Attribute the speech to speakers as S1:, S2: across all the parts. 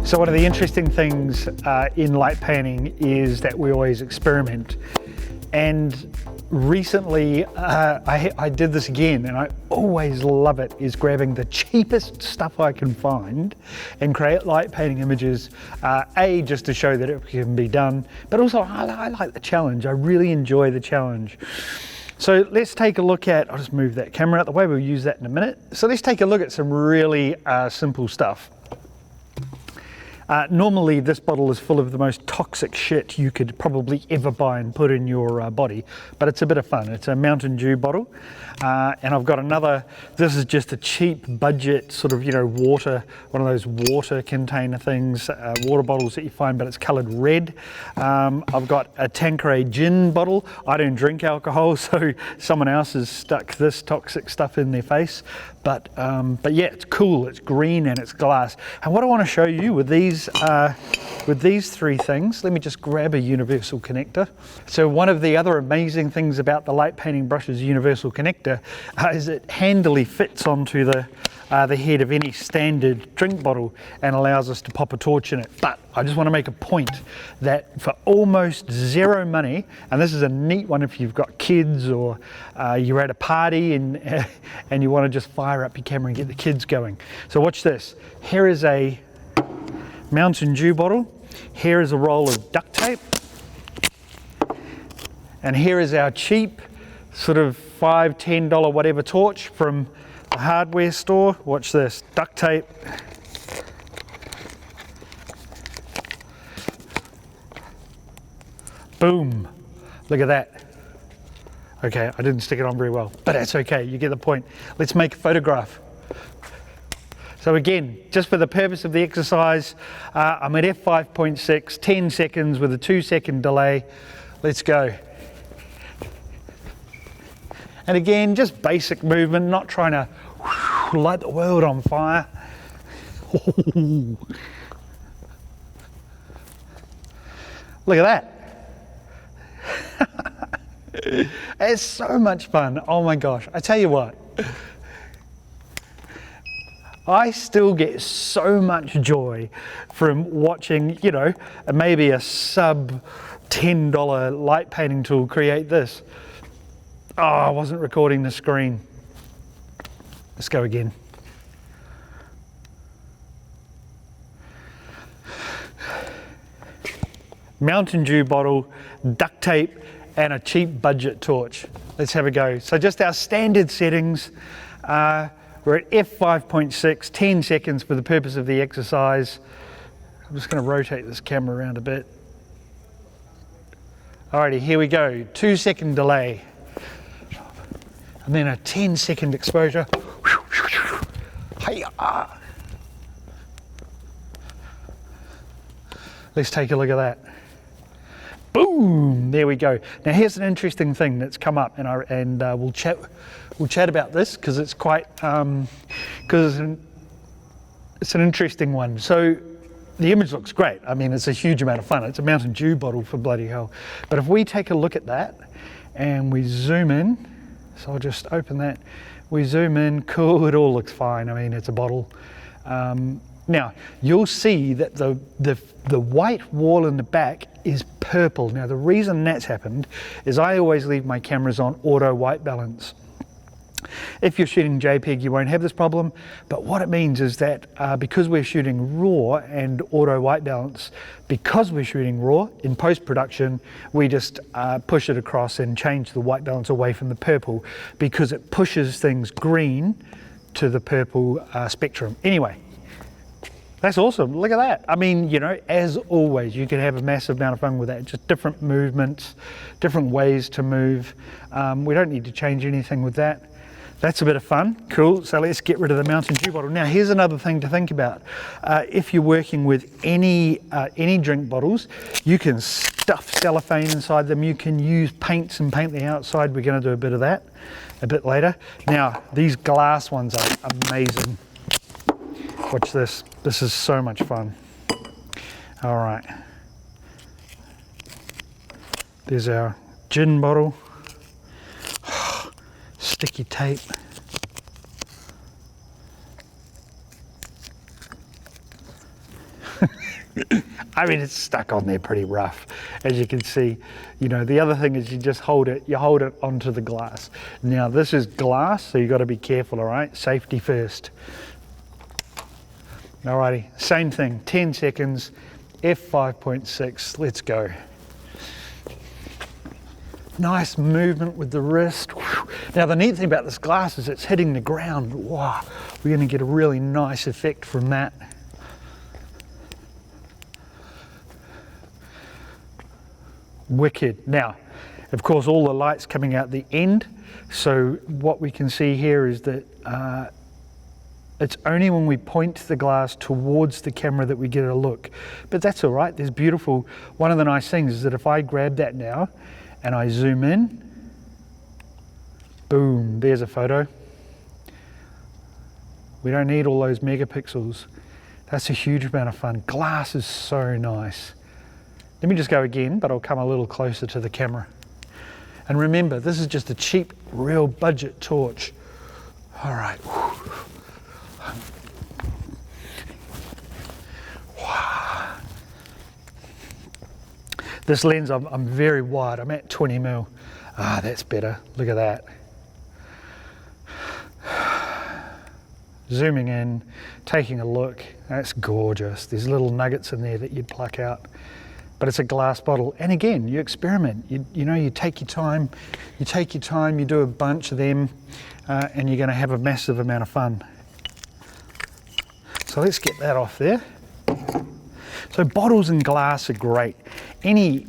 S1: So one of the interesting things in light painting is that we always experiment. And recently I did this again, and I always love it, is grabbing the cheapest stuff I can find and create light painting images, just to show that it can be done, but also I like the challenge. I really enjoy the challenge. So let's take a look at, I'll just move that camera out the way, we'll use that in a minute. So let's take a look at some really simple stuff. Normally this bottle is full of the most toxic shit you could probably ever buy and put in your body, but it's a bit of fun. It's a Mountain Dew bottle, and I've got another, this is just a cheap budget sort of, you know, water, one of those water container things, water bottles that you find, but it's coloured red. I've got a Tanqueray gin bottle. I don't drink alcohol, so someone else has stuck this toxic stuff in their face. But yeah, it's cool, it's green and it's glass. And what I want to show you with these three things, let me just grab a universal connector. So one of the other amazing things about the light painting brush's universal connector is it handily fits onto the head of any standard drink bottle and allows us to pop a torch in it. But I just want to make a point that for almost zero money, and this is a neat one if you've got kids or you're at a party and you want to just fire up your camera and get the kids going. So watch this. Here is a Mountain Dew bottle. Here is a roll of duct tape. And here is our cheap sort of $5, $10 whatever torch from the hardware store. Watch this, duct tape. Boom, look at that. Okay, I didn't stick it on very well, but that's okay, you get the point. Let's make a photograph. So again, just for the purpose of the exercise, I'm at f5.6, 10 seconds with a 2-second delay. Let's go. And again, just basic movement, not trying to light the world on fire. Look at that. It's so much fun. Oh my gosh, I tell you what, I still get so much joy from watching, you know, maybe a sub $10 light painting tool create this. Oh, I wasn't recording the screen. Let's go again. Mountain Dew bottle, duct tape, and a cheap budget torch. Let's have a go. So just our standard settings. We're at f5.6, 10 seconds for the purpose of the exercise. I'm just going to rotate this camera around a bit. Alrighty, here we go. 2-second delay. And then a 10-second exposure. Hi-ya! Let's take a look at that. Boom! There we go. Now here's an interesting thing that's come up, and we'll chat about this because it's quite it's an interesting one. So the image looks great. I mean, it's a huge amount of fun. It's a Mountain Dew bottle, for bloody hell. But if we take a look at that and we zoom in, so I'll just open that. We zoom in, cool, it all looks fine. I mean, it's a bottle. Now, you'll see that the white wall in the back is purple. Now, the reason that's happened is I always leave my cameras on auto white balance. If you're shooting JPEG, you won't have this problem, but what it means is that because we're shooting RAW and auto white balance, because we're shooting RAW, in post-production, we just push it across and change the white balance away from the purple because it pushes things green to the purple spectrum. Anyway, that's awesome, look at that. I mean, you know, as always, you can have a massive amount of fun with that. Just different movements, different ways to move. We don't need to change anything with that. That's a bit of fun, cool. So let's get rid of the Mountain Dew bottle. Now here's another thing to think about. If you're working with any drink bottles, you can stuff cellophane inside them. You can use paints and paint the outside. We're gonna do a bit of that a bit later. Now, these glass ones are amazing. Watch this, this is so much fun. All right. There's our gin bottle. Sticky tape. I mean, it's stuck on there pretty rough, as you can see. You know, the other thing is you just hold it onto the glass. Now this is glass, so you got to be careful, all right? Safety first. Alrighty, same thing, 10 seconds, f5.6, let's go. Nice movement with the wrist. Now the neat thing about this glass is it's hitting the ground. Wow, we're going to get a really nice effect from that. Wicked. Now, of course, all the light's coming out the end, so what we can see here is that it's only when we point the glass towards the camera that we get a look. But that's all right, there's beautiful. One of the nice things is that if I grab that now and I zoom in, boom, there's a photo. We don't need all those megapixels. That's a huge amount of fun. Glass is so nice. Let me just go again, but I'll come a little closer to the camera. And remember, this is just a cheap, real budget torch. All right. Wow. This lens, I'm very wide. I'm at 20 mil. Ah, that's better. Look at that. Zooming in, taking a look. That's gorgeous. There's little nuggets in there that you'd pluck out. But it's a glass bottle, and again, you experiment. You know, you take your time, you do a bunch of them, and you're going to have a massive amount of fun. So let's get that off there. So bottles and glass are great. Any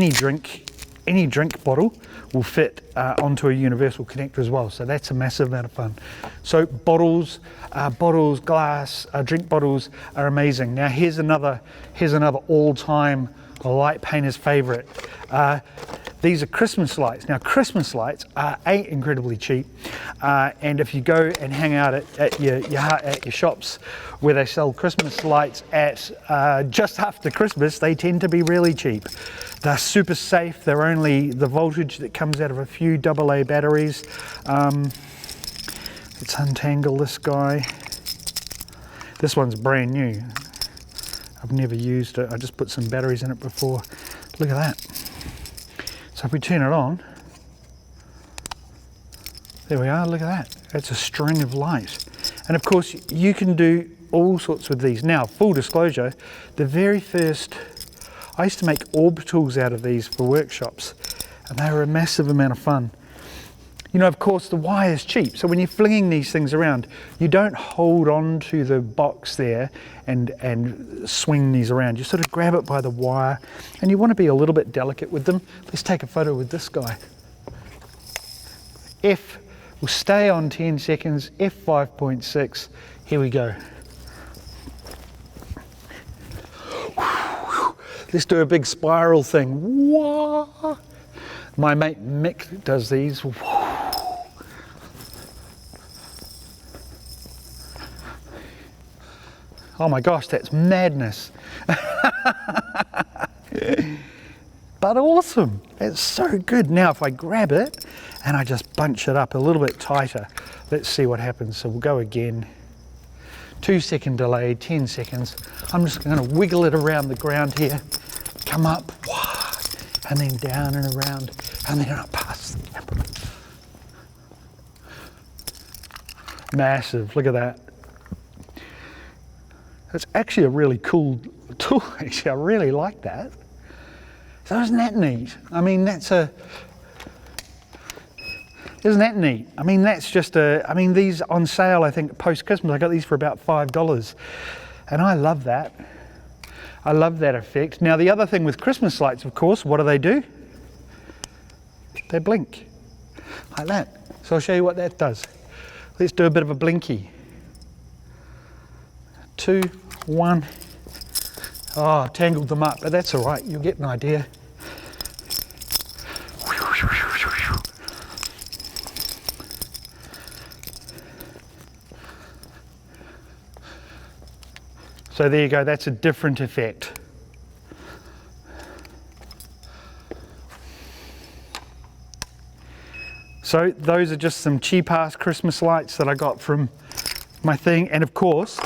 S1: drink bottle will fit onto a universal connector as well. So that's a massive amount of fun. So bottles, glass, drink bottles are amazing. Now here's another all-time light painter's favorite. These are Christmas lights. Now Christmas lights are incredibly cheap, and if you go and hang out at your shops where they sell Christmas lights at just after Christmas, they tend to be really cheap. They're super safe. They're only the voltage that comes out of a few AA batteries. Let's untangle this guy. This one's brand new. I've never used it. I just put some batteries in it before. Look at that. So if we turn it on, there we are, look at that. That's a string of light. And of course, you can do all sorts with these. Now, full disclosure, the very first, I used to make orbitals out of these for workshops, and they were a massive amount of fun. You know, of course, the wire is cheap, so when you're flinging these things around, you don't hold on to the box there and swing these around. You sort of grab it by the wire, and you want to be a little bit delicate with them. Let's take a photo with this guy. We'll stay on 10 seconds, f5.6, here we go. Let's do a big spiral thing. Wah! My mate Mick does these. Oh my gosh, that's madness. But awesome, it's so good. Now if I grab it and I just bunch it up a little bit tighter, let's see what happens. So we'll go again. 2 second delay, 10 seconds. I'm just going to wiggle it around the ground here, come up, and then down and around, and then up past the camera. Massive, look at that. It's actually a really cool tool, actually. I really like that. So isn't that neat? I mean, isn't that neat? I mean, that's just these on sale, I think, post-Christmas. I got these for about $5. And I love that. I love that effect. Now, the other thing with Christmas lights, of course, what do? They blink, like that. So I'll show you what that does. Let's do a bit of a blinky. 2, 1. Oh, tangled them up, but that's all right. You'll get an idea. So there you go, that's a different effect. So those are just some cheap ass Christmas lights that I got from my thing. And of course,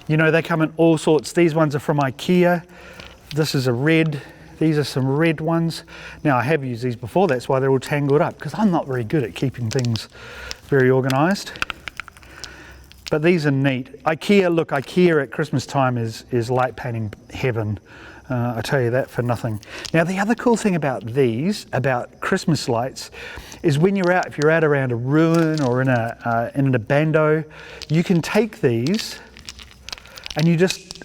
S1: You know, they come in all sorts. These ones are from IKEA. This is a red. These are some red ones. Now I have used these before, that's why they're all tangled up, because I'm not very good at keeping things very organized. But these are neat. IKEA, look, IKEA at Christmas time is light painting heaven. I tell you that for nothing. Now the other cool thing about these, about Christmas lights, is when you're out, if you're out around a ruin or in an abando, you can take these and you just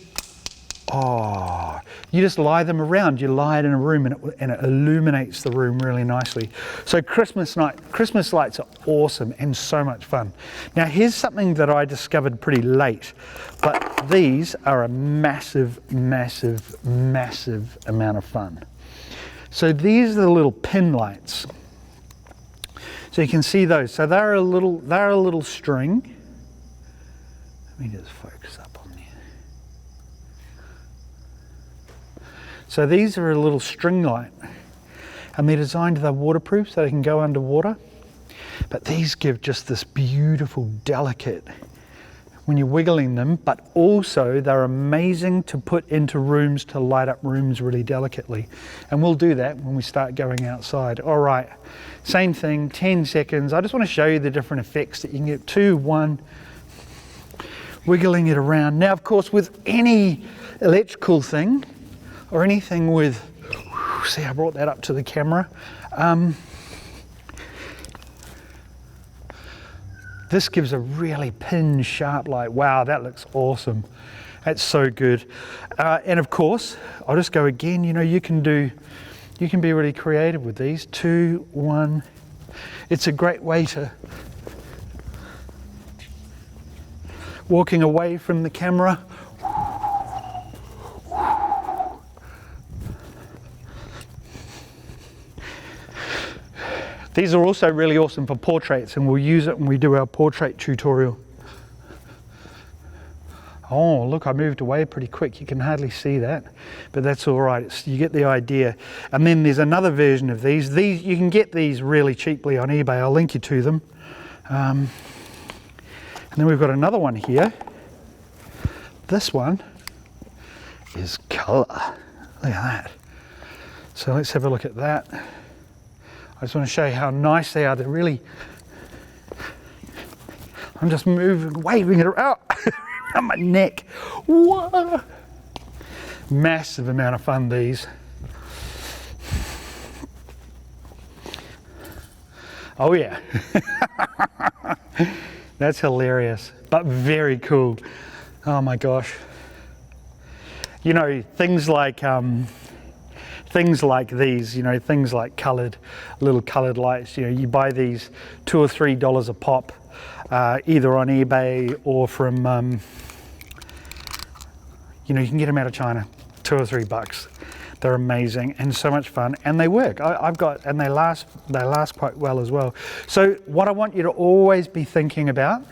S1: lie them around. You lie it in a room and it illuminates the room really nicely. So Christmas lights are awesome and so much fun. Now here's something that I discovered pretty late, but these are a massive, massive, massive amount of fun. So these are the little pin lights. So you can see those. So they're a little string. Let me just focus up on there. So these are a little string light, and they're designed, they're waterproof so they can go underwater. But these give just this beautiful, delicate, when you're wiggling them, but also they're amazing to put into rooms, to light up rooms really delicately. And we'll do that when we start going outside. All right, same thing, 10 seconds. I just want to show you the different effects that you can get. 2, 1, wiggling it around. Now, of course, with any electrical thing, or anything with, see, I brought that up to the camera. This gives a really pin sharp light. Wow, that looks awesome. That's so good. And of course, I'll just go again. You know, you can be really creative with these. 2, 1. It's a great way to, walking away from the camera. These are also really awesome for portraits, and we'll use it when we do our portrait tutorial. Oh, look, I moved away pretty quick. You can hardly see that, but that's all right. You get the idea. And then there's another version of these. You can get these really cheaply on eBay. I'll link you to them. And then we've got another one here. This one is color. Look at that. So let's have a look at that. I just want to show you how nice they are. They're really, I'm just waving it around on my neck. Whoa. Massive amount of fun, these. Oh yeah. That's hilarious, but very cool. Oh my gosh. You know, things like these, you know, things like little coloured lights, you know, you buy these $2 or $3 a pop, either on eBay or from, you know, you can get them out of China, $2 or $3. They're amazing and so much fun, and they work. And they last quite well as well. So what I want you to always be thinking about,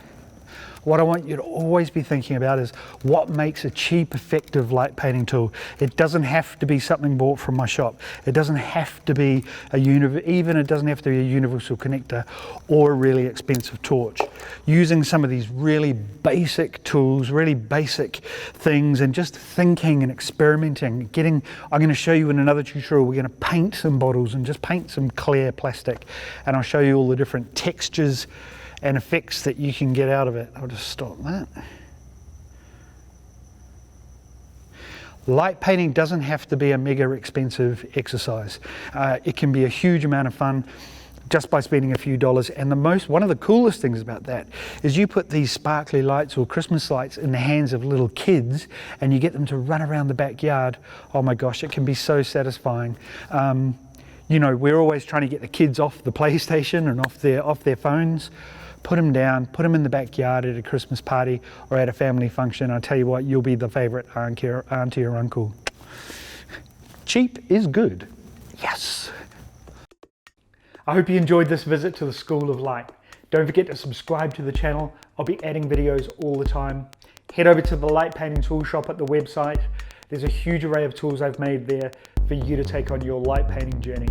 S1: is what makes a cheap, effective light painting tool. It doesn't have to be something bought from my shop. It doesn't have to be it doesn't have to be a universal connector or a really expensive torch. Using some of these really basic tools, really basic things, and just thinking and experimenting. I'm going to show you in another tutorial, we're going to paint some bottles and just paint some clear plastic, and I'll show you all the different textures and effects that you can get out of it. I'll just stop that. Light painting doesn't have to be a mega expensive exercise. It can be a huge amount of fun just by spending a few dollars. And one of the coolest things about that is you put these sparkly lights or Christmas lights in the hands of little kids and you get them to run around the backyard. Oh my gosh, it can be so satisfying. You know, we're always trying to get the kids off the PlayStation and off their phones. Put them down, put them in the backyard at a Christmas party or at a family function. I'll tell you what, you'll be the favorite auntie or uncle. Cheap is good. Yes. I hope you enjoyed this visit to the School of Light. Don't forget to subscribe to the channel. I'll be adding videos all the time. Head over to the Light Painting Tool Shop at the website. There's a huge array of tools I've made there for you to take on your light painting journey.